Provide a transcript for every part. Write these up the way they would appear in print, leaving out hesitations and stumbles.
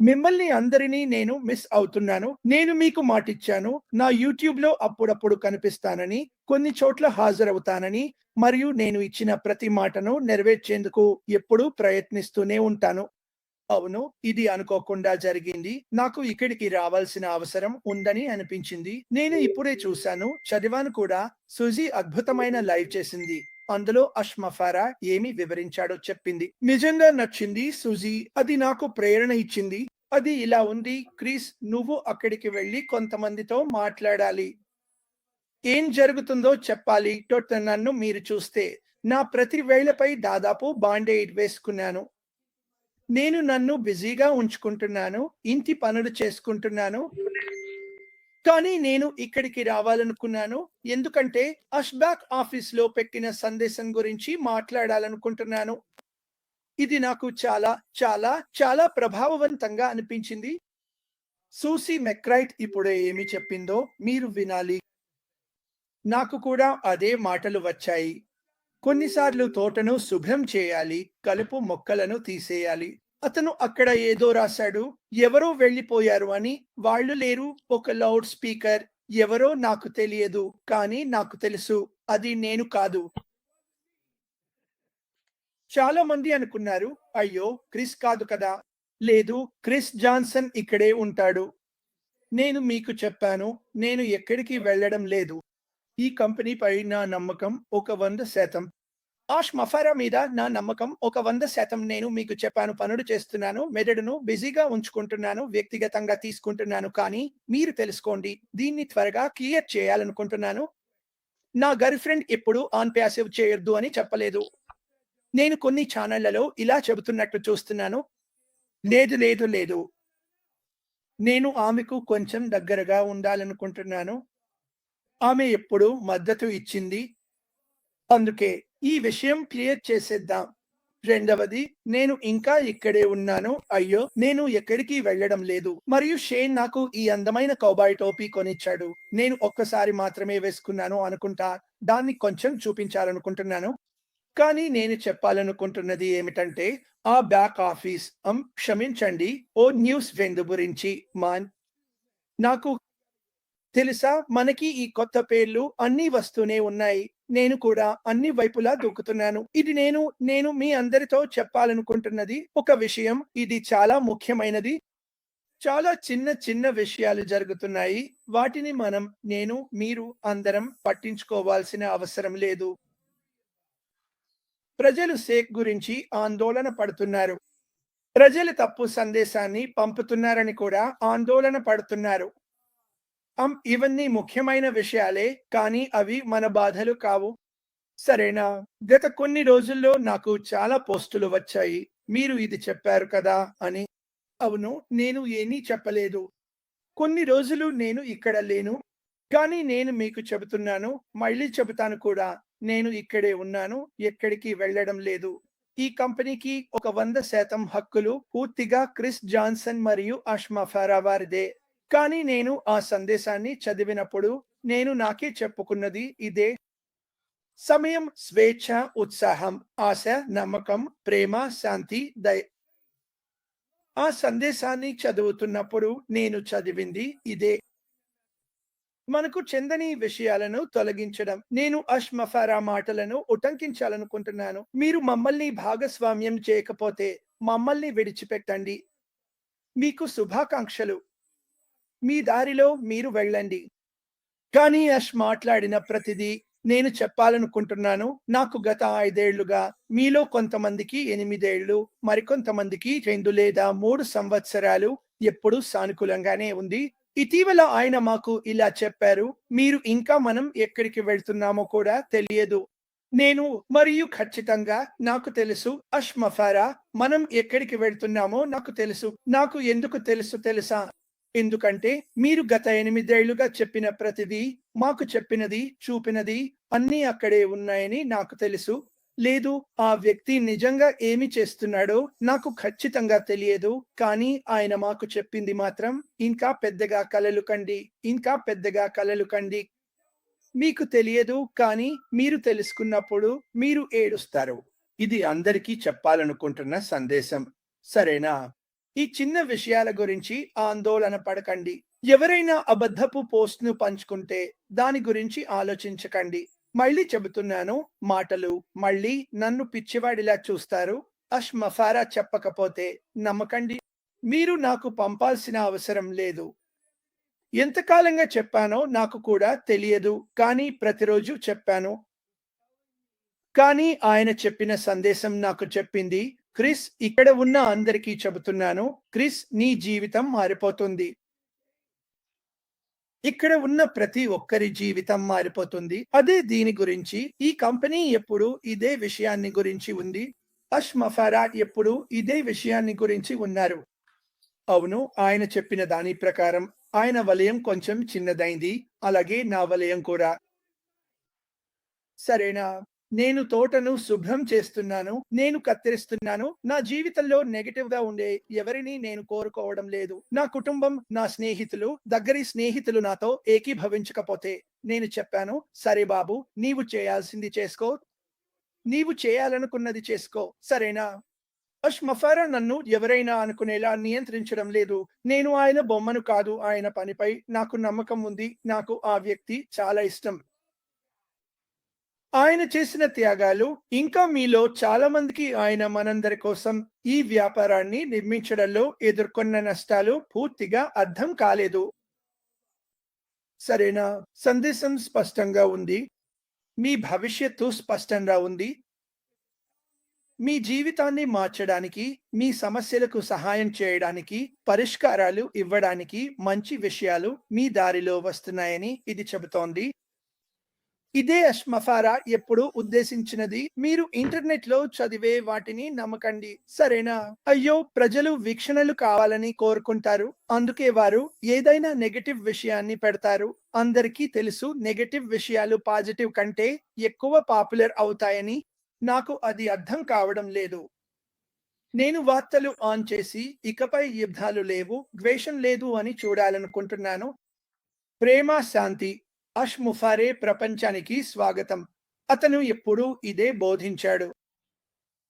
మిమ్మల్ని అందరినీ నేను మిస్ అవుతున్నాను. నేను మీకు మాటిచ్చాను. నా యూట్యూబ్‌లో అప్పుడప్పుడు కనిపిస్తానని, కొన్ని చోట్ల హాజరవుతానని, మరియు నేను ఇచ్చిన ప్రతి మాటను నెరవేర్చేందుకు ఎప్పుడూ ప్రయత్నిస్తూనే ఉంటాను. అవును, ఇది అనుకోకుండా జరిగింది. నాకు ఇక్కడికి రావాల్సిన అవసరం ఉందని అనిపించింది. నేను ఇప్పుడే చూశాను, చదివాను కూడా. సుజీ అద్భుతమైన లైవ్ చేసింది. అందులో అష్మఫారా ఏమి వివరించాడో చెప్పింది. నిజంగా నచ్చింది సుజీ. అది నాకు ప్రేరణ ఇచ్చింది. అది ఇలా ఉంది, క్రిస్, నువ్వు అక్కడికి వెళ్లి కొంతమందితో మాట్లాడాలి. ఏం జరుగుతుందో చెప్పాలి. నన్ను మీరు చూస్తే నా ప్రతి వేళపై దాదాపు బాండేడ్ వేసుకున్నాను. నేను నన్ను బిజీగా ఉంచుకుంటున్నాను. ఇంటి పనులు చేసుకుంటున్నాను. కానీ నేను ఇక్కడికి రావాలనుకున్నాను. ఎందుకంటే అష్బాక్ ఆఫీస్‌లో పెట్టిన సందేశం గురించి మాట్లాడాలనుకుంటున్నాను. ఇది నాకు చాలా, చాలా, చాలా ప్రభావవంతంగా అనిపించింది. సూసీ మెక్‌రైట్ ఇప్పుడే ఏమి చెప్పిందో మీరు వినాలి. నాకు కూడా అదే మాటలు వచ్చాయి. కొన్నిసార్లు తోటను శుభ్రం చేయాలి, కలుపు మొక్కలను తీసేయాలి. అతను అక్కడ ఏదో రాశాడు. ఎవరో వెళ్ళిపోయారు అని. వాళ్ళు లేరు. ఒక లౌడ్ స్పీకర్. ఎవరో నాకు తెలియదు. కానీ నాకు తెలుసు. అది నేను కాదు. చాలా మంది అనుకున్నారు, అయ్యో, క్రిస్ కాదు కదా. లేదు, క్రిస్ జాన్సన్ ఇక్కడే ఉంటాడు. నేను మీకు చెప్పాను, నేను ఎక్కడికి వెళ్ళడం లేదు. ఈ కంపెనీపై నా నమ్మకం ఒక 100%. ఆష్ మఫారా మీద నా నమ్మకం ఒక 100%. నేను మీకు చెప్పాను, పనులు చేస్తున్నాను, మెదడును బిజీగా ఉంచుకుంటున్నాను, వ్యక్తిగతంగా తీసుకుంటున్నాను. కానీ మీరు తెలుసుకోండి, దీన్ని త్వరగా క్లియర్ చేయాలనుకుంటున్నాను. నా గర్ల్ ఫ్రెండ్ ఎప్పుడు ఆన్ ప్యాసివ్ చేయొద్దు అని చెప్పలేదు. నేను కొన్ని ఛానళ్లలో ఇలా చెబుతున్నట్టు చూస్తున్నాను. లేదు, లేదు, లేదు. నేను ఆమెకు కొంచెం దగ్గరగా ఉండాలనుకుంటున్నాను. ఆమె ఎప్పుడు మద్దతు ఇచ్చింది. అందుకే ఈ విషయం క్లియర్ చేసేద్దాం. రెండవది, నేను ఇంకా ఇక్కడే ఉన్నాను. అయ్యో, నేను ఎక్కడికి వెళ్ళడం లేదు. మరియు షేన్ నాకు ఈ అందమైన కౌబాయ్ టోపీ కొనిచ్చాడు. నేను ఒక్కసారి మాత్రమే వేసుకున్నాను అనుకుంటా. దాన్ని కొంచెం చూపించాలనుకుంటున్నాను. కానీ నేను చెప్పాలనుకుంటున్నది ఏమిటంటే, ఆ బ్యాక్ ఆఫీస్ క్షమించండి, ఓ న్యూస్ వెండు గురించి నాకు తెలుసా, మనకి ఈ కొత్త పేర్లు అన్నీ వస్తూనే ఉన్నాయి. నేను కూడా అన్ని వైపులా దూకుతున్నాను. ఇది నేను మీ అందరితో చెప్పాలనుకుంటున్నది ఒక విషయం. ఇది చాలా ముఖ్యమైనది. చాలా చిన్న చిన్న విషయాలు జరుగుతున్నాయి. వాటిని మీరు అందరం పట్టించుకోవాల్సిన అవసరం లేదు. ప్రజలు సేక్ గురించి ఆందోళన పడుతున్నారు. ప్రజలు తప్పు సందేశాన్ని పంపుతున్నారని కూడా ఆందోళన పడుతున్నారు. ఇవన్నీ ముఖ్యమైన విషయాలే, కానీ అవి మన బాధలు కావు. సరేనా? గత కొన్ని రోజుల్లో నాకు చాలా పోస్టులు వచ్చాయి. మీరు ఇది చెప్పారు కదా అని. అవును, నేను ఏమీ చెప్పలేదు. కొన్ని రోజులు నేను ఇక్కడ లేను. కానీ నేను మీకు చెబుతున్నాను, మళ్ళీ చెబుతాను కూడా. నేను ఇక్కడే ఉన్నాను. ఎక్కడికి వెళ్ళడం లేదు. ఈ కంపెనీకి ఒక 100% హక్కులు పూర్తిగా క్రిస్ జాన్సన్ మరియు అష్మా ఫారా వారిదే. కానీ నేను ఆ సందేశాన్ని చదివినప్పుడు నేను నాకే చెప్పుకున్నది ఇదే. సమయం, స్వేచ్ఛ, ఉత్సాహం, ఆశ, నమ్మకం, ప్రేమ, శాంతి, ఆ సందేశాన్ని చదువుతున్నప్పుడు నేను చదివింది ఇదే. మనకు చెందని విషయాలను తొలగించడం. నేను అష్మఫారా మాటలను ఉటంకించాలనుకుంటున్నాను. మీరు మమ్మల్ని భాగస్వామ్యం చేయకపోతే మమ్మల్ని విడిచిపెట్టండి. మీకు శుభాకాంక్షలు. మీ దారిలో మీరు వెళ్ళండి. కానీ మాట్లాడిన ప్రతిదీ నేను చెప్పాలనుకుంటున్నాను. నాకు గత 5 ఏళ్లుగా, మీలో కొంతమందికి 8 ఏళ్లు, మరికొంతమందికి 2 లేదా 3 సంవత్సరాలు ఎప్పుడూ సానుకూలంగానే ఉంది. ఇటీవల ఆయన మాకు ఇలా చెప్పారు, మీరు ఇంకా మనం ఎక్కడికి వెళ్తున్నామో కూడా తెలియదు. నేను మరియు ఖచ్చితంగా నాకు తెలుసు అష్మఫారా, మనం ఎక్కడికి వెళ్తున్నామో నాకు తెలుసు. నాకు ఎందుకు తెలుసా? ఎందుకంటే మీరు గత 8 ఏళ్లుగా చెప్పిన ప్రతిదీ, మాకు చెప్పినది, చూపినది అన్నీ అక్కడే ఉన్నాయని నాకు తెలుసు. లేదు, ఆ వ్యక్తి నిజంగా ఏమి చేస్తున్నాడో నాకు ఖచ్చితంగా తెలియదు. కానీ ఆయన మాకు చెప్పింది మాత్రం, ఇంకా పెద్దగా కలలు కండి, ఇంకా పెద్దగా కలలు కండి. మీకు తెలియదు, కానీ మీరు తెలుసుకున్నప్పుడు మీరు ఏడుస్తారు. ఇది అందరికీ చెప్పాలనుకుంటున్న సందేశం. సరేనా? ఈ చిన్న విషయాల గురించి ఆందోళన పడకండి. ఎవరైనా అబద్ధపు పోస్ట్‌ను పంచుకుంటే దాని గురించి ఆలోచించకండి. మళ్ళీ చెబుతున్నాను, మాటలు మళ్ళీ నన్ను పిచ్చివాడిలా చూస్తారు. మఫారా చెప్పకపోతే నమ్మకండి. మీరు నాకు పంపాల్సిన అవసరం లేదు. ఎంతకాలంగా చెప్పానో నాకు కూడా తెలియదు, కానీ ప్రతిరోజు చెప్పాను. కానీ ఆయన చెప్పిన సందేశం నాకు చెప్పింది, క్రిస్, ఇక్కడ ఉన్న అందరికీ చెబుతున్నాను, క్రిస్, నీ జీవితం మారిపోతుంది. ఇక్కడ ఉన్న ప్రతి ఒక్కరి జీవితం మారిపోతుంది. అదే దీని గురించి. ఈ కంపెనీ ఎప్పుడు ఇదే విషయాన్ని గురించి ఉంది. మఫారా ఎప్పుడు ఇదే విషయాన్ని గురించి ఉన్నారు. అవును, ఆయన చెప్పిన దాని ప్రకారం ఆయన వలయం కొంచెం చిన్నదైంది. అలాగే నా వలయం కూడా. సరేనా? నేను తోటను శుభ్రం చేస్తున్నాను. నేను కత్తిరిస్తున్నాను. నా జీవితంలో నెగెటివ్‌గా ఉండే ఎవరిని నేను కోరుకోవడం లేదు. నా కుటుంబం, నా స్నేహితులు, దగ్గరి స్నేహితులు నాతో ఏకీభవించకపోతే నేను చెప్పాను, సరే బాబు, నీవు చేయాల్సింది చేసుకో. నీవు చేయాలనుకున్నది చేసుకో. సరేనా? మఫారా నన్ను ఎవరైనా అనుకునేలా నియంత్రించడం లేదు. నేను ఆయన బొమ్మను కాదు. ఆయన పనిపై నాకు నమ్మకం ఉంది. నాకు ఆ వ్యక్తి చాలా ఇష్టం. ఆయన చేసిన త్యాగాలు, ఇంకా మీలో చాలా మందికి ఆయన మనందరి కోసం ఈ వ్యాపారాన్ని నిర్మించడంలో ఎదుర్కొన్న నష్టాలు పూర్తిగా అర్థం కాలేదు. సరేనా? సందేశం స్పష్టంగా ఉంది. మీ భవిష్యత్తు స్పష్టంగా ఉంది. మీ జీవితాన్ని మార్చడానికి, మీ సమస్యలకు సహాయం చేయడానికి, పరిష్కారాలు ఇవ్వడానికి మంచి విషయాలు మీ దారిలో వస్తున్నాయని ఇది చెబుతోంది. ఇదే మఫారా ఎప్పుడు ఉద్దేశించినది. మీరు ఇంటర్నెట్‌లో చదివే వాటిని నమ్మకండి. సరేనా? అయ్యో, ప్రజలు వీక్షణలు కావాలని కోరుకుంటారు. అందుకే వారు ఏదైనా నెగెటివ్ విషయాన్ని పెడతారు. అందరికీ తెలుసు, నెగెటివ్ విషయాలు పాజిటివ్ కంటే ఎక్కువ పాపులర్ అవుతాయని. నాకు అది అర్థం కావడం లేదు. నేను వార్తలు ఆన్ చేసి ఇకపై యుద్ధాలు లేవు, ద్వేషం లేదు అని చూడాలనుకుంటున్నాను. ప్రేమ, శాంతి. ముఫారే ప్రపంచానికి స్వాగతం. అతను ఎప్పుడూ ఇదే బోధించాడు.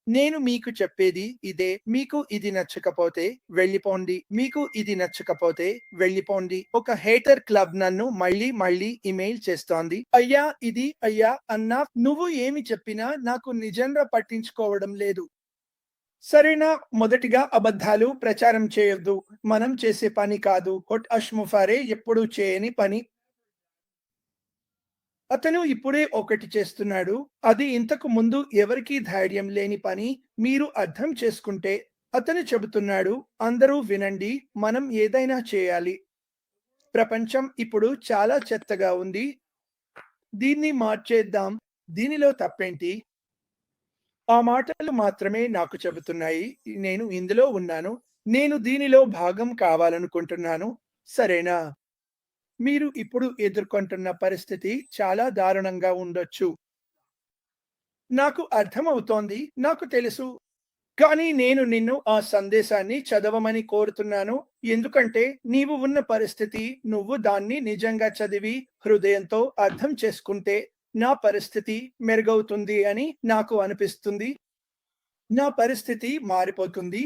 నేను మీకు చెప్పేది ఇదే. మీకు ఇది నచ్చకపోతే వెళ్ళిపోండి. మీకు ఇది నచ్చకపోతే వెళ్ళిపోండి. ఒక హేటర్ క్లబ్ నన్ను మళ్ళీ మళ్ళీ ఇమెయిల్ చేస్తోంది. అయ్యా ఇది, అయ్యా అన్నా, నువ్వు ఏమి చెప్పినా నాకు నిజంగా పట్టించుకోవడం లేదు. సరేనా? మొదటిగా అబద్ధాలు ప్రచారం చేయొద్దు. మనం చేసే పని కాదు. ముఫారే ఎప్పుడూ చేయని పని. అతను ఇప్పుడే ఒకటి చేస్తున్నాడు. అది ఇంతకు ముందు ఎవరికీ ధైర్యం లేని పని. మీరు అర్థం చేసుకుంటే అతను చెబుతున్నాడు, అందరూ వినండి, మనం ఏదైనా చేయాలి. ప్రపంచం ఇప్పుడు చాలా చెత్తగా ఉంది. దీన్ని మార్చేద్దాం. దీనిలో తప్పేంటి? ఆ మాటలు మాత్రమే నాకు చెబుతున్నాయి. నేను ఇందులో ఉన్నాను. నేను దీనిలో భాగం కావాలనుకుంటున్నాను. సరేనా? మీరు ఇప్పుడు ఎదుర్కొంటున్న పరిస్థితి చాలా దారుణంగా ఉండొచ్చు. నాకు అర్థమవుతోంది. నాకు తెలుసు. కానీ నేను నిన్ను ఆ సందేశాన్ని చదవమని కోరుతున్నాను. ఎందుకంటే నీవు ఉన్న పరిస్థితి, నువ్వు దాన్ని నిజంగా చదివి హృదయంతో అర్థం చేసుకుంటే నా పరిస్థితి మెరుగవుతుంది అని నాకు అనిపిస్తుంది. నా పరిస్థితి మారిపోతుంది.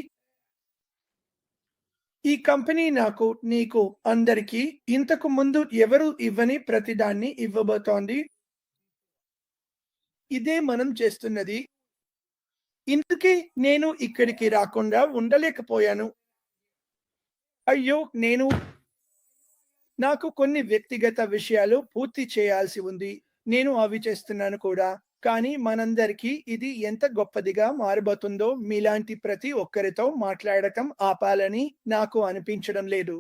ఈ కంపెనీ నాకు, నీకు, అందరికీ ఇంతకు ముందు ఎవరు ఇవ్వని ప్రతిదాన్ని ఇవ్వబోతోంది. ఇదే మనం చేస్తున్నది. ఇందుకే నేను ఇక్కడికి రాకుండా ఉండలేకపోయాను. అయ్యో, నాకు కొన్ని వ్యక్తిగత విషయాలు పూర్తి చేయాల్సి ఉంది. నేను అవి చేస్తున్నాను కూడా. కానీ మనందరికీ ఇది ఎంత గొప్పదిగా మారబోతుందో మీలాంటి ప్రతి ఒక్కరితో మాట్లాడటం ఆపాలని నాకు అనిపించడం లేదు.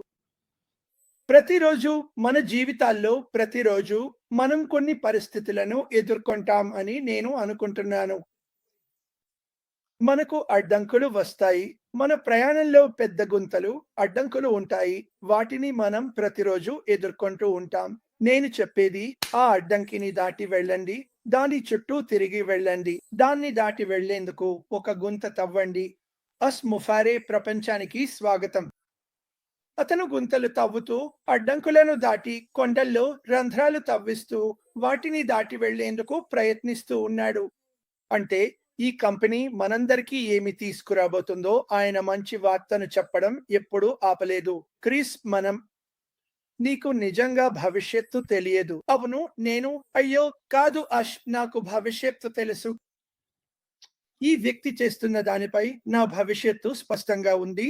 ప్రతిరోజు మన జీవితాల్లో ప్రతిరోజు మనం కొన్ని పరిస్థితులను ఎదుర్కొంటాం అని నేను అనుకుంటున్నాను. మనకు అడ్డంకులు వస్తాయి. మన ప్రయాణంలో పెద్ద గుంతలు, అడ్డంకులు ఉంటాయి. వాటిని మనం ప్రతిరోజు ఎదుర్కొంటూ ఉంటాం. నేను చెప్పేది, ఆ అడ్డంకిని దాటి వెళ్ళండి. దాని చుట్టూ తిరిగి వెళ్ళండి. దాన్ని దాటి వెళ్లేందుకు ఒక గుంత తవ్వండి. ముఫారే ప్రపంచానికి స్వాగతం. అతను గుంతలు తవ్వుతూ, అడ్డంకులను దాటి కొండల్లో రంధ్రాలు తవ్విస్తూ, వాటిని దాటి వెళ్లేందుకు ప్రయత్నిస్తూ ఉన్నాడు. అంటే ఈ కంపెనీ మనందరికీ ఏమి తీసుకురాబోతుందో ఆయన మంచి వార్తను చెప్పడం ఎప్పుడూ ఆపలేదు. క్రిస్, నీకు నిజంగా భవిష్యత్తు తెలియదు. అవును, అయ్యో కాదు అష్, నాకు భవిష్యత్తు తెలుసు. ఈ వ్యక్తి చేస్తున్న దానిపై నా భవిష్యత్తు స్పష్టంగా ఉంది.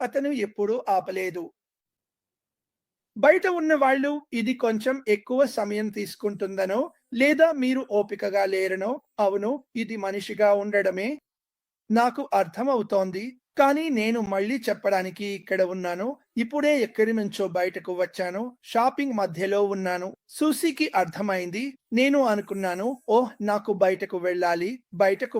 అతను ఎప్పుడూ ఆపలేదు. బయట ఉన్న వాళ్ళు ఇది కొంచెం ఎక్కువ సమయం తీసుకుంటుందనో, లేదా మీరు ఓపికగా లేరనో, అవును, ఇది మనిషిగా ఉండడమే నాకు అర్థమవుతోంది. కానీ నేను మళ్ళీ చెప్పడానికి ఇక్కడ ఉన్నాను. ఇప్పుడే ఎక్కడి నుంచో బయటకు వచ్చాను. షాపింగ్ మధ్యలో ఉన్నాను. సూసీకి అర్థమైంది. నేను అనుకున్నాను, ఓహ్, నాకు బయటకు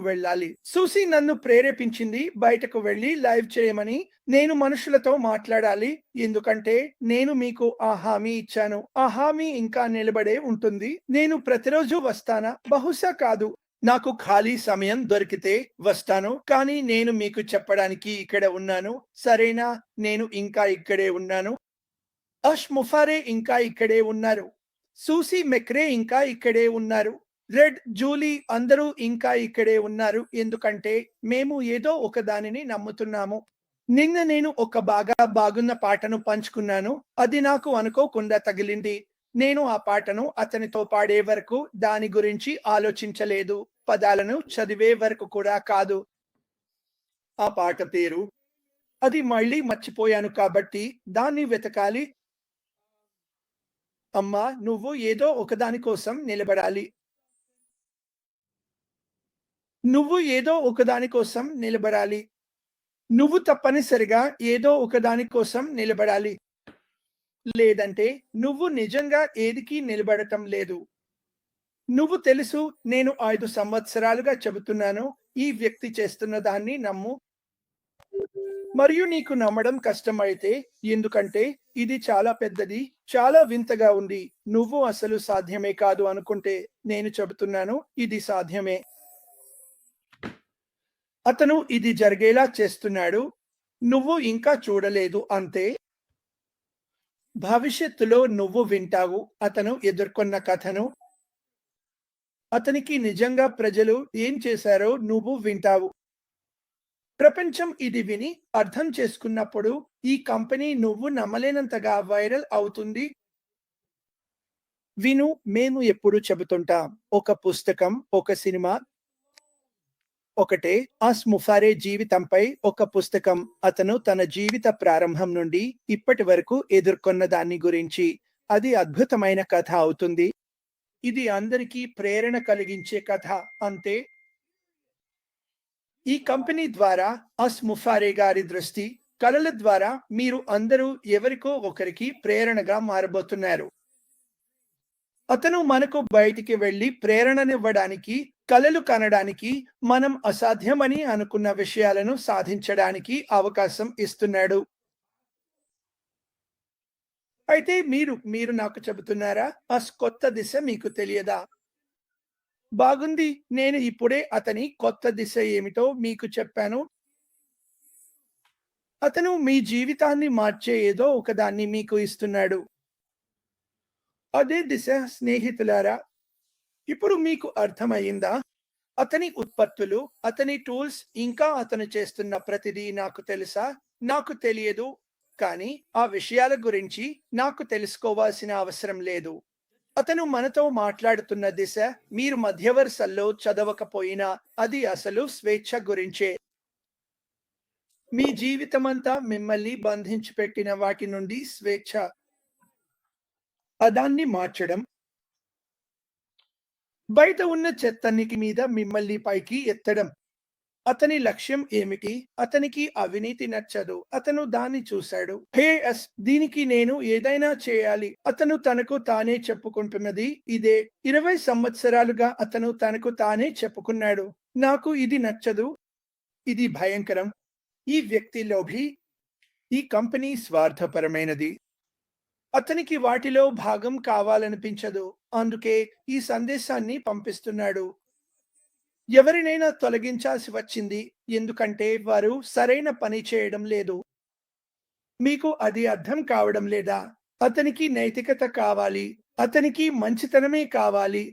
వెళ్ళాలి. సూసీ నన్ను ప్రేరేపించింది బయటకు వెళ్లి లైవ్ చేయమని. నేను మనుషులతో మాట్లాడాలి. ఎందుకంటే నేను మీకు ఆ హామీ ఇచ్చాను. ఆ హామీ ఇంకా నిలబడే ఉంటుంది. నేను ప్రతిరోజు వస్తానా? బహుశా కాదు. నాకు ఖాళీ సమయం దొరికితే వస్తాను. కానీ నేను మీకు చెప్పడానికి ఇక్కడ ఉన్నాను. సరేనా? నేను ఇంకా ఇక్కడే ఉన్నాను. అష్ ముఫారే ఇంకా ఇక్కడే ఉన్నారు. సూసీ మెక్రే ఇంకా ఇక్కడే ఉన్నారు. రెడ్, జూలీ అందరూ ఇంకా ఇక్కడే ఉన్నారు. ఎందుకంటే మేము ఏదో ఒక దానిని నమ్ముతున్నాము. నిన్న నేను ఒక బాగున్న పాటను పంచుకున్నాను. అది నాకు అనుకోకుండా తగిలింది. నేను ఆ పాటను అతనితో పాడే వరకు దాని గురించి ఆలోచించలేదు. పదాలను చదివే వరకు కూడా కాదు. ఆ పాట పేరు. అది మళ్ళీ మర్చిపోయాను కాబట్టి దాన్ని వెతకాలి. అమ్మా, నువ్వు ఏదో ఒకదాని కోసం నిలబడాలి. నువ్వు ఏదో ఒకదాని కోసం నిలబడాలి. నువ్వు తప్పనిసరిగా ఏదో ఒకదాని కోసం నిలబడాలి. లేదంటే నువ్వు నిజంగా ఏదికి నిలబడటం లేదు. నువ్వు తెలుసు, నేను 5 సంవత్సరాలుగా చెబుతున్నాను. ఈ వ్యక్తి చేస్తున్న దాన్ని నమ్ము. మరియు నీకు నమ్మడం కష్టమైతే, ఎందుకంటే ఇది చాలా పెద్దది, చాలా వింతగా ఉంది. నువ్వు అసలు సాధ్యమే కాదు అనుకుంటే, నేను చెబుతున్నాను, ఇది సాధ్యమే. అతను ఇది జరిగేలా చేస్తున్నాడు. నువ్వు ఇంకా చూడలేదు అంతే. భవిష్యత్తులో నువ్వు వింటావు అతను ఎదుర్కొన్న కథను. అతనికి నిజంగా ప్రజలు ఏం చేశారో నువ్వు వింటావు. ప్రపంచం ఇది విని అర్థం చేసుకున్నప్పుడు ఈ కంపెనీ నువ్వు నమ్మలేనంతగా వైరల్ అవుతుంది. విను, మేము ఎప్పుడు చెబుతుంటాం, ఒక పుస్తకం, ఒక సినిమా ఒకటే. అస్ ముఫారే జీవితంపై ఒక పుస్తకం. అతను తన జీవిత ప్రారంభం నుండి ఇప్పటి వరకు ఎదుర్కొన్న దాన్ని గురించి. అది అద్భుతమైన కథ అవుతుంది. ఇది అందరికీ ప్రేరణ కలిగించే కథ అంతే. ఈ కంపెనీ ద్వారా అస్ ముఫారే గారి దృష్టి, కళల ద్వారా మీరు అందరూ ఎవరికో ఒకరికి ప్రేరణగా మారబోతున్నారు. అతను మనకు బయటికి వెళ్లి ప్రేరణనివ్వడానికి, కలలు కనడానికి, మనం అసాధ్యమని అనుకున్న విషయాలను సాధించడానికి అవకాశం ఇస్తున్నాడు. అయితే మీరు నాకు చెబుతున్నారా? కొత్త దిశ మీకు తెలియదా? బాగుంది. నేను ఇప్పుడే అతని కొత్త దిశ ఏమిటో మీకు చెప్పాను. అతను మీ జీవితాన్ని మార్చే ఏదో ఒకదాన్ని మీకు ఇస్తున్నాడు. అదే దిశ, స్నేహితులారా. ఇప్పుడు మీకు అర్థమయ్యిందా? అతని ఉత్పత్తులు, అతని టూల్స్, ఇంకా అతను చేస్తున్న ప్రతిదీ నాకు తెలుసా? నాకు తెలియదు. కానీ ఆ విషయాల గురించి నాకు తెలుసుకోవాల్సిన అవసరం లేదు. అతను మనతో మాట్లాడుతున్న దిశ, మీరు మధ్యవరుసల్లో చదవకపోయినా, అది అసలు స్వేచ్ఛ గురించే. మీ జీవితమంతా మిమ్మల్ని బంధించి పెట్టిన వాటి నుండి స్వేచ్ఛ. అదాన్ని మార్చడం. బయట ఉన్న చెత్తన్నిటి మీద మిమ్మల్ని పైకి ఎత్తడం. అతని లక్ష్యం ఏమిటి? అతనికి అవినీతి నచ్చదు. అతను దాన్ని చూశాడు. దీనికి నేను ఏదైనా చేయాలి. అతను తనకు తానే చెప్పుకుంటున్నది ఇదే. 20 సంవత్సరాలుగా అతను తనకు తానే చెప్పుకున్నాడు, నాకు ఇది నచ్చదు, ఇది భయంకరం. ఈ వ్యక్తి లోభి. ఈ కంపెనీ స్వార్థపరమైనది. అతనికి వాటిలో భాగం కావాలనిపించదు. అందుకే ఈ సందేశాన్ని పంపిస్తున్నాడు. ఎవరినైనా తొలగించాల్సి వచ్చింది, ఎందుకంటే వారు సరైన పని చేయడం లేదు. మీకు అది అర్థం కావడం లేదా? అతనికి నైతికత కావాలి. అతనికి మంచితనమే కావాలి.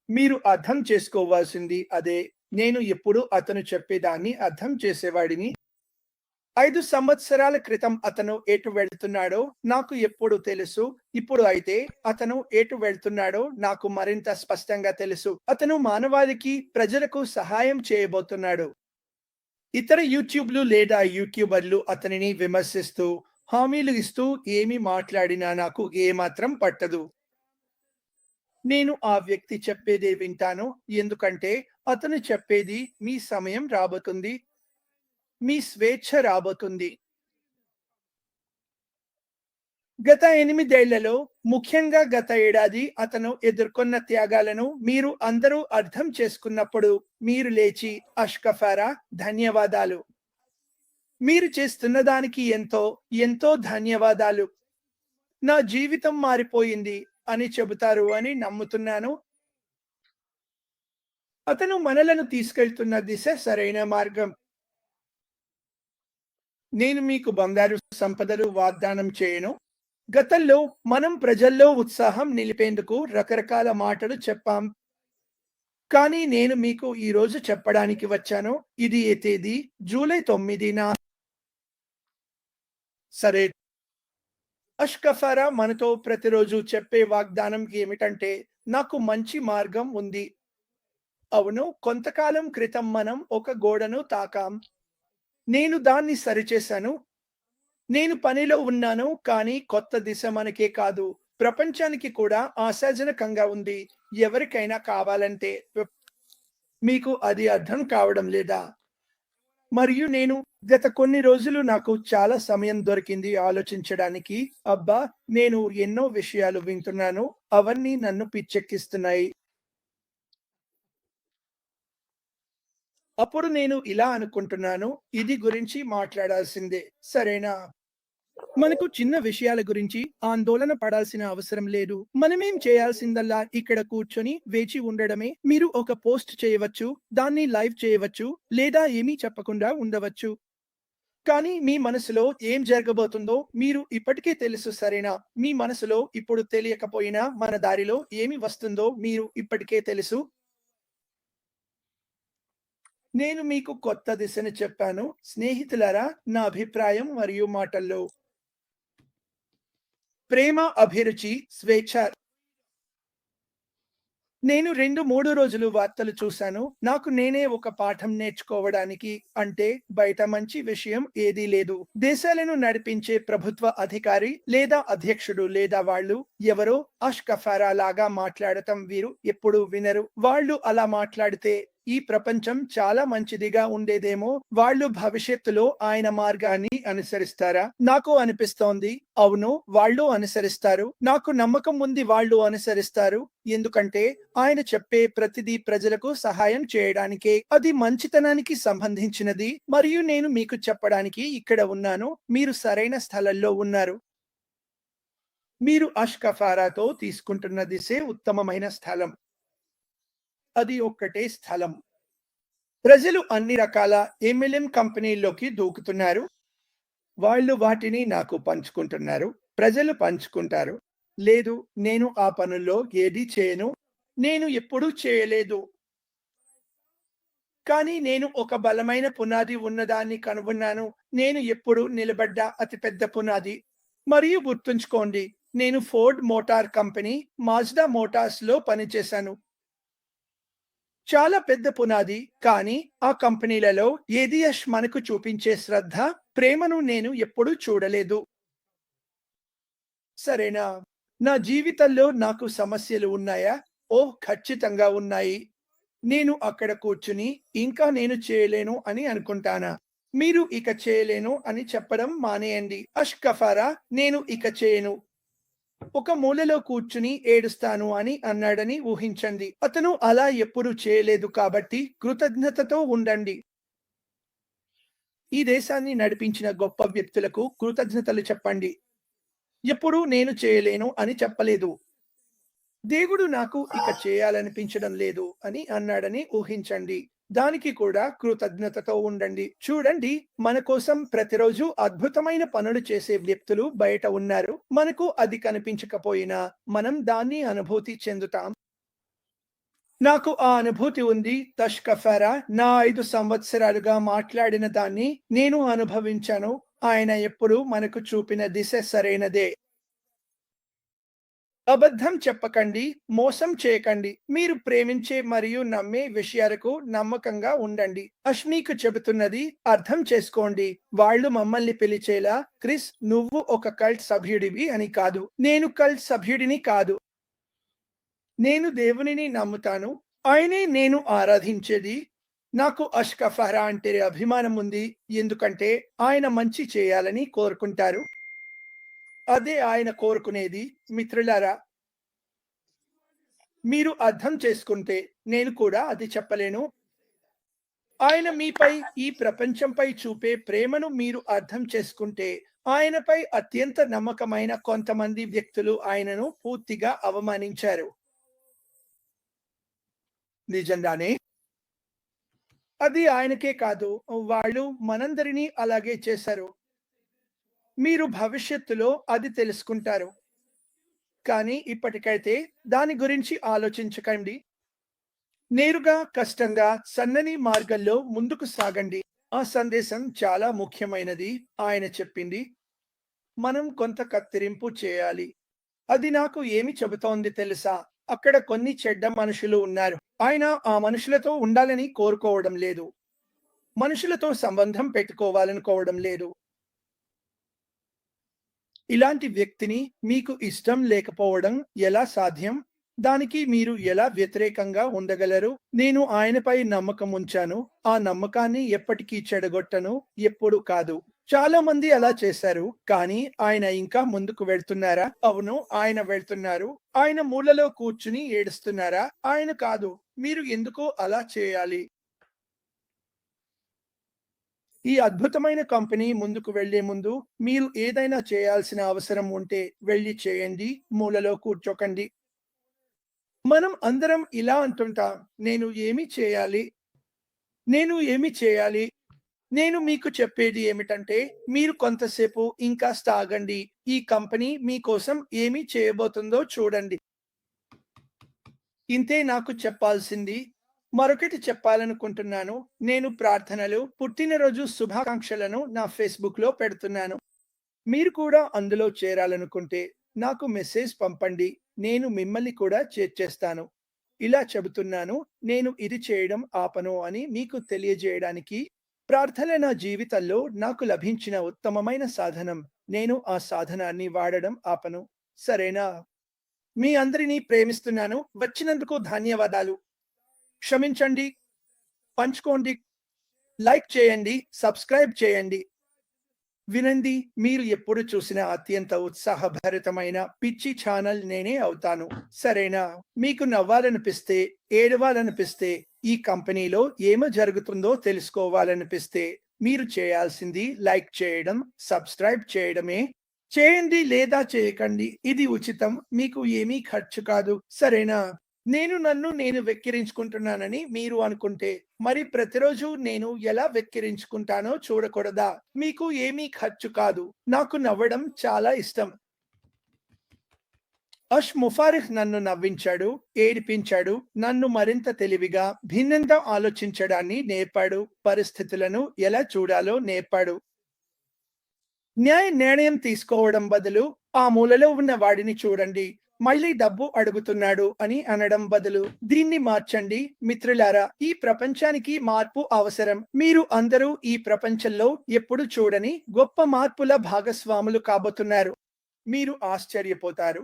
మీరు అర్థం చేసుకోవాల్సింది అదే. నేను ఎప్పుడు అతను చెప్పేదాన్ని అర్థం చేసేవాడిని. 5 సంవత్సరాల క్రితం అతను ఎటు వెళ్తున్నాడో నాకు ఎప్పుడు తెలుసు. ఇప్పుడు అయితే అతను ఎటు వెళ్తున్నాడో నాకు మరింత స్పష్టంగా తెలుసు. అతను మానవాళికి, ప్రజలకు సహాయం చేయబోతున్నాడు. ఇతర యూట్యూబ్‌లు లేదా యూట్యూబర్లు అతనిని విమర్శిస్తూ, హామీలు ఇస్తూ ఏమి మాట్లాడినా నాకు ఏమాత్రం పట్టదు. నేను ఆ వ్యక్తి చెప్పేదే వింటాను. ఎందుకంటే అతను చెప్పేది మీ సమయం రాబోతుంది. మీ స్వేచ్ఛ రాబోతుంది. గత 8 ఏళ్లలో, ముఖ్యంగా గత ఏడాది అతను ఎదుర్కొన్న త్యాగాలను మీరు అందరూ అర్థం చేసుకున్నప్పుడు మీరు లేచి అష్కఫారా ధన్యవాదాలు. మీరు చేస్తున్న దానికి ఎంతో, ఎంతో ధన్యవాదాలు. నా జీవితం మారిపోయింది అని చెబుతారు అని నమ్ముతున్నాను. అతను మనలను తీసుకెళ్తున్న దిశ సరైన మార్గం. నేను మీకు బంగారు సంపదలు వాగ్దానం చేయను. గతంలో మనం ప్రజల్లో ఉత్సాహం నిలిపేందుకు రకరకాల మాటలు చెప్పాం. కానీ నేను మీకు ఈరోజు చెప్పడానికి వచ్చాను. ఇది ఏ తేదీ? జూలై 9న. సరే. అష్కఫారా మనతో ప్రతిరోజు చెప్పే వాగ్దానం ఏమిటంటే, నాకు మంచి మార్గం ఉంది. అవును, కొంతకాలం క్రితం మనం ఒక గోడను తాకాం. నేను దాన్ని సరిచేశాను. నేను పనిలో ఉన్నాను, కానీ కొత్త దిశ మనకే కాదు, ప్రపంచానికి కూడా ఆశాజనకంగా ఉంది. ఎవరికైనా కావాలంటే మీకు అది అర్థం కావడం లేదా? మరియు నేను గత కొన్ని రోజులు నాకు చాలా సమయం దొరికింది ఆలోచించడానికి. అబ్బా! నేను ఎన్నో విషయాలు వింటున్నాను. అవన్నీ నన్ను పిచ్చెక్కిస్తున్నాయి. అప్పుడు నేను ఇలా అనుకుంటున్నాను, ఇది గురించి మాట్లాడాల్సిందే. సరేనా? మనకు చిన్న విషయాల గురించి ఆందోళన పడాల్సిన అవసరం లేదు. మనమేం చేయాల్సిందల్లా ఇక్కడ కూర్చొని వేచి ఉండడమే. మీరు ఒక పోస్ట్ చేయవచ్చు, దాన్ని లైవ్ చేయవచ్చు, లేదా ఏమీ చెప్పకుండా ఉండవచ్చు. కానీ మీ మనసులో ఏం జరగబోతుందో మీరు ఇప్పటికే తెలుసు, సరేనా? మీ మనసులో ఇప్పుడు తెలియకపోయినా మన దారిలో ఏమి వస్తుందో మీరు ఇప్పటికే తెలుసు. నేను మీకు కొత్త దిశను చెప్పాను. స్నేహితులారా, నా అభిప్రాయం మరియు మాటల్లో ప్రేమ, అభిరుచి, స్వేచ్ఛ. నేను 2, 3 రోజులు వార్తలు చూశాను. నాకు నేనే ఒక పాఠం నేర్చుకోవడానికి. అంటే బయట మంచి విషయం ఏదీ లేదు. దేశాలను నడిపించే ప్రభుత్వ అధికారి లేదా అధ్యక్షుడు లేదా వాళ్ళు ఎవరో అష్కఫారా లాగా మాట్లాడటం వీరు ఎప్పుడూ వినరు. వాళ్ళు అలా మాట్లాడితే ఈ ప్రపంచం చాలా మంచిదిగా ఉండేదేమో. వాళ్ళు భవిష్యత్తులో ఆయన మార్గాన్ని అనుసరిస్తారా? నాకు అనిపిస్తోంది అవును, వాళ్ళు అనుసరిస్తారు. నాకు నమ్మకం ఉంది వాళ్ళు అనుసరిస్తారు. ఎందుకంటే ఆయన చెప్పే ప్రతిదీ ప్రజలకు సహాయం చేయడానికే. అది మంచితనానికి సంబంధించినది. మరియు నేను మీకు చెప్పడానికి ఇక్కడ ఉన్నాను. మీరు సరైన స్థలంలో ఉన్నారు. మీరు అష్కఫారాతో తీసుకుంటున్న దిశే ఉత్తమమైన స్థలం. అది ఒక్కటే స్థలం. ప్రజలు అన్ని రకాల ఎంఎల్ఎం కంపెనీల్లోకి దూకుతున్నారు. వాళ్ళు వాటిని నాకు పంచుకుంటున్నారు. ప్రజలు పంచుకుంటారు. లేదు, నేను ఆ పనుల్లో ఏదీ చేయను. నేను ఎప్పుడూ చేయలేదు. కానీ నేను ఒక బలమైన పునాది ఉన్నదాన్ని కనుగొన్నాను. నేను ఎప్పుడూ నిలబడ్డ అతిపెద్ద పునాది. మరియు గుర్తుంచుకోండి, నేను ఫోర్డ్ మోటార్ కంపెనీ, మాజ్డా మోటార్స్‌లో పనిచేశాను. చాలా పెద్ద పునాది. కానీ ఆ కంపెనీలలో ఏదియష్ మనకు చూపించే శ్రద్ధ, ప్రేమను నేను ఎప్పుడూ చూడలేదు. సరేనా? నా జీవితంలో నాకు సమస్యలు ఉన్నాయా? ఓహ్! ఖచ్చితంగా ఉన్నాయి. నేను అక్కడ కూర్చుని ఇంకా నేను చేయలేను అని అనుకుంటానా? మీరు ఇక చేయలేను అని చెప్పడం మానేయండి. అష్కఫారా నేను ఇక చేయను, ఒక మూలలో కూర్చుని ఏడుస్తాను అని అన్నాడని ఊహించండి. అతను అలా ఎప్పుడు చేయలేదు కాబట్టి కృతజ్ఞతతో ఉండండి. ఈ దేశాన్ని నడిపించిన గొప్ప వ్యక్తులకు కృతజ్ఞతలు చెప్పండి. ఎప్పుడూ నేను చేయలేను అని చెప్పలేదు. దేవుడు నాకు ఇక చేయాలనిపించడం లేదు అని అన్నాడని ఊహించండి. దానికి కూడా కృతజ్ఞతతో ఉండండి. చూడండి, మన కోసం ప్రతిరోజు అద్భుతమైన పనులు చేసే వ్యక్తులు బయట ఉన్నారు. మనకు అది కనిపించకపోయినా మనం దాన్ని అనుభూతి చెందుతాం. నాకు ఆ అనుభూతి ఉంది. తష్కఫారా నా 5 సంవత్సరాలుగా మాట్లాడిన దాన్ని నేను అనుభవించాను. ఆయన ఎప్పుడూ మనకు చూపిన దిశ సరైనదే. అబద్ధం చెప్పకండి, మోసం చేయకండి. మీరు ప్రేమించే మరియు నమ్మే విషయాలకు నమ్మకంగా ఉండండి. మీకు చెబుతున్నది అర్థం చేసుకోండి. వాళ్ళు మమ్మల్ని పిలిచేలా, క్రిస్ నువ్వు ఒక కల్ట్ సభ్యుడివి అని కాదు. నేను కల్ట్ సభ్యుడిని కాదు. నేను దేవునిని నమ్ముతాను. ఆయనే నేను ఆరాధించేది. నాకు అష్కఫారా అంటే అభిమానం ఉంది. ఎందుకంటే ఆయన మంచి చేయాలని కోరుకుంటారు. అదే ఆయన కోరుకునేది. మిత్రులారా, మీరు అర్థం చేసుకుంటే నేను కూడా అది చెప్పలేను. ఆయన మీపై, ఈ ప్రపంచంపై చూపే ప్రేమను మీరు అర్థం చేసుకుంటే, ఆయనపై అత్యంత నమ్మకమైన కొంతమంది వ్యక్తులు ఆయనను పూర్తిగా అవమానించారు. నిజంగానే అది ఆయనకే కాదు, వాళ్ళు మనందరినీ అలాగే చేశారు. మీరు భవిష్యత్తులో అది తెలుసుకుంటారు. కానీ ఇప్పటికైతే దాని గురించి ఆలోచించకండి. నేరుగా, కష్టంగా, సన్నని మార్గంలో ముందుకు సాగండి. ఆ సందేశం చాలా ముఖ్యమైనది. ఆయన చెప్పింది, మనం కొంత కత్తిరింపు చేయాలి. అది నాకు ఏమి చెబుతోంది తెలుసా? అక్కడ కొన్ని చెడ్డ మనుషులు ఉన్నారు. ఆయన ఆ మనుషులతో ఉండాలని కోరుకోవడం లేదు. మనుషులతో సంబంధం పెట్టుకోవాలనుకోవడం లేదు. ఇలాంటి వ్యక్తిని మీకు ఇష్టం లేకపోవడం ఎలా సాధ్యం? దానికి మీరు ఎలా వ్యతిరేకంగా ఉండగలరు? నేను ఆయనపై నమ్మకం ఉంచాను. ఆ నమ్మకాన్ని ఎప్పటికీ చెడగొట్టను. ఎప్పుడు కాదు. చాలా మంది అలా చేశారు. కానీ ఆయన ఇంకా ముందుకు వెళ్తున్నారా? అవును, ఆయన వెళ్తున్నారు. ఆయన మూలలో కూర్చుని ఏడుస్తున్నారా? ఆయన కాదు. మీరు ఎందుకు అలా చేయాలి? ఈ అద్భుతమైన కంపెనీ ముందుకు వెళ్లే ముందు మీరు ఏదైనా చేయాల్సిన అవసరం ఉంటే వెళ్లి చేయండి. మూలలో కూర్చోకండి. మనం అందరం ఇలా అంటుంటాం. నేను ఏమి చేయాలి? నేను ఏమి చేయాలి? నేను మీకు చెప్పేది ఏమిటంటే, మీరు కొంతసేపు ఇంకాస్త ఆగండి. ఈ కంపెనీ మీకోసం ఏమి చేయబోతుందో చూడండి. ఇంతే నాకు చెప్పాల్సింది. మరొకటి చెప్పాలనుకుంటున్నాను. నేను ప్రార్థనలు, పుట్టినరోజు శుభాకాంక్షలను నా ఫేస్‌బుక్‌లో పెడుతున్నాను. మీరు కూడా అందులో చేరాలనుకుంటే నాకు మెసేజ్ పంపండి. నేను మిమ్మల్ని కూడా చేర్చేస్తాను. ఇలా చెబుతున్నాను, నేను ఇది చేయడం ఆపను అని మీకు తెలియజేయడానికి. ప్రార్థన నా జీవితంలో నాకు లభించిన ఉత్తమమైన సాధనం. నేను ఆ సాధనాన్ని వాడడం ఆపను. సరేనా? మీ అందరినీ ప్రేమిస్తున్నాను. వచ్చినందుకు ధన్యవాదాలు. క్షమించండి, పంచుకోండి, లైక్ చేయండి, సబ్స్క్రైబ్ చేయండి. వినండి, మీరు ఎప్పుడు చూసిన అత్యంత ఉత్సాహభరితమైన పిచ్చి ఛానల్ నేనే అవుతాను. సరేనా? మీకు నవ్వాలనిపిస్తే, ఏడవాలనిపిస్తే, ఈ కంపెనీలో ఏమి జరుగుతుందో తెలుసుకోవాలనిపిస్తే, మీరు చేయాల్సింది లైక్ చేయడం, సబ్స్క్రైబ్ చేయడమే. చేయండి లేదా చేయకండి. ఇది ఉచితం. మీకు ఏమీ ఖర్చు కాదు. సరేనా? నన్ను నేను వెక్కిరించుకుంటున్నానని మీరు అనుకుంటే, మరి ప్రతిరోజు నేను ఎలా వెక్కిరించుకుంటానో చూడకూడదా? మీకు ఏమీ ఖర్చు కాదు. నాకు నవ్వడం చాలా ఇష్టం. ముఫారిహ్ నన్ను నవ్వించాడు, ఏడిపించాడు, నన్ను మరింత తెలివిగా, భిన్నంగా ఆలోచించడాన్ని నేర్పాడు, పరిస్థితులను ఎలా చూడాలో నేర్పాడు. నిర్ణయం తీసుకోవడం బదులు ఆ మూలలో ఉన్న వాడిని చూడండి. మళ్ళీ డబ్బు అడుగుతున్నాడు అని అనడం బదులు దీన్ని మార్చండి. మిత్రులారా, ఈ ప్రపంచానికి మార్పు అవసరం. మీరు అందరూ ఈ ప్రపంచంలో ఎప్పుడు చూడని గొప్ప మార్పుల భాగస్వాములు కాబోతున్నారు. మీరు ఆశ్చర్యపోతారు.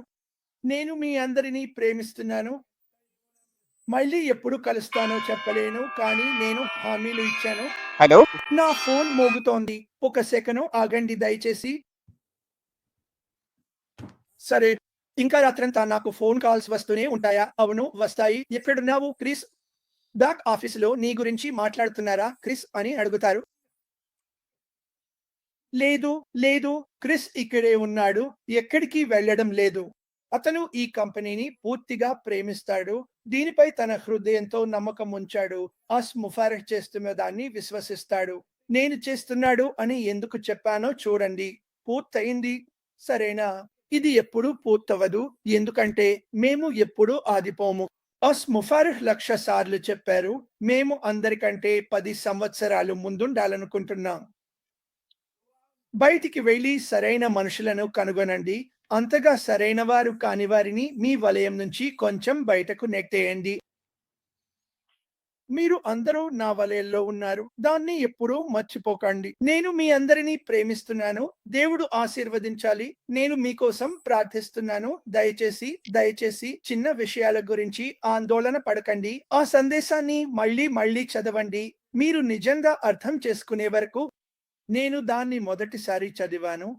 నేను మీ అందరినీ ప్రేమిస్తున్నాను. మళ్ళీ ఎప్పుడు కలుస్తానో చెప్పలేను, కానీ నేను హామీలు ఇచ్చాను. హలో. నా ఫోన్ మోగుతోంది. ఒక సెకను ఆగండి దయచేసి. సరే. ఇంకా రాత్రంతా నాకు ఫోన్ కాల్స్ వస్తూనే ఉంటాయా? అవును, వస్తాయి. ఎక్కడున్నావు క్రిస్? బ్యాక్ ఆఫీసులో నీ గురించి మాట్లాడుతున్నారా క్రిస్ అని అడుగుతారు. లేదు, లేదు, క్రిస్ ఇక్కడే ఉన్నాడు. ఎక్కడికి వెళ్ళడం లేదు. అతను ఈ కంపెనీని పూర్తిగా ప్రేమిస్తాడు. దీనిపై తన హృదయంతో నమ్మకం ఉంచాడు. ముఫారహ్ చేస్తున్న దాన్ని విశ్వసిస్తాడు. నేను చేస్తున్నాడు అని ఎందుకు చెప్పానో చూడండి. పూర్తయింది. సరేనా? ఇది ఎప్పుడూ పూర్తవదు. ఎందుకంటే మేము ఎప్పుడూ ఆగిపోము. ముఫారిహ్ 1,00,000 సార్లు చెప్పారు. మేము అందరికంటే 10 సంవత్సరాలు ముందుండాలనుకుంటున్నాం. బయటికి వెళ్లి సరైన మనుషులను కనుగొనండి. అంతగా సరైనవారు కాని వారిని మీ వలయం నుంచి కొంచెం బయటకు నెట్టేయండి. మీరు అందరూ నా వలయంలో ఉన్నారు. దాన్ని ఎప్పుడూ మర్చిపోకండి. నేను మీ అందరినీ ప్రేమిస్తున్నాను. దేవుడు ఆశీర్వదించాలి. నేను మీకోసం ప్రార్థిస్తున్నాను. దయచేసి చిన్న విషయాల గురించి ఆందోళన పడకండి. ఆ సందేశాన్ని మళ్ళీ మళ్ళీ చదవండి. మీరు నిజంగా అర్థం చేసుకునే వరకు. నేను దాన్ని మొదటిసారి చదివాను.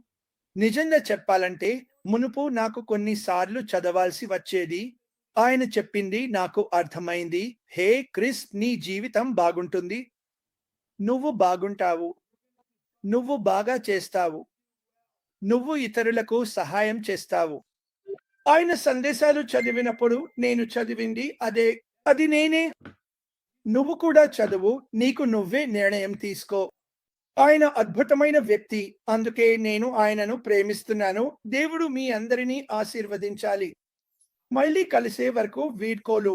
నిజంగా చెప్పాలంటే మునుపు నాకు కొన్ని సార్లు చదవాల్సి వచ్చేది. ఆయన చెప్పింది నాకు అర్థమైంది. హే క్రిస్, నీ జీవితం బాగుంటుంది. నువ్వు బాగుంటావు. నువ్వు బాగా చేస్తావు. నువ్వు ఇతరులకు సహాయం చేస్తావు. ఆయన సందేశాలు చదివినప్పుడు నేను చదివింది అదే. అది నేనే. నువ్వు కూడా చదువు. నీకు నువ్వే నిర్ణయం తీసుకో. ఆయన అద్భుతమైన వ్యక్తి. అందుకే నేను ఆయనను ప్రేమిస్తున్నాను. దేవుడు మీ అందరినీ ఆశీర్వదించాలి. మళ్ళీ కలిసే వరకు వీడ్కోలు.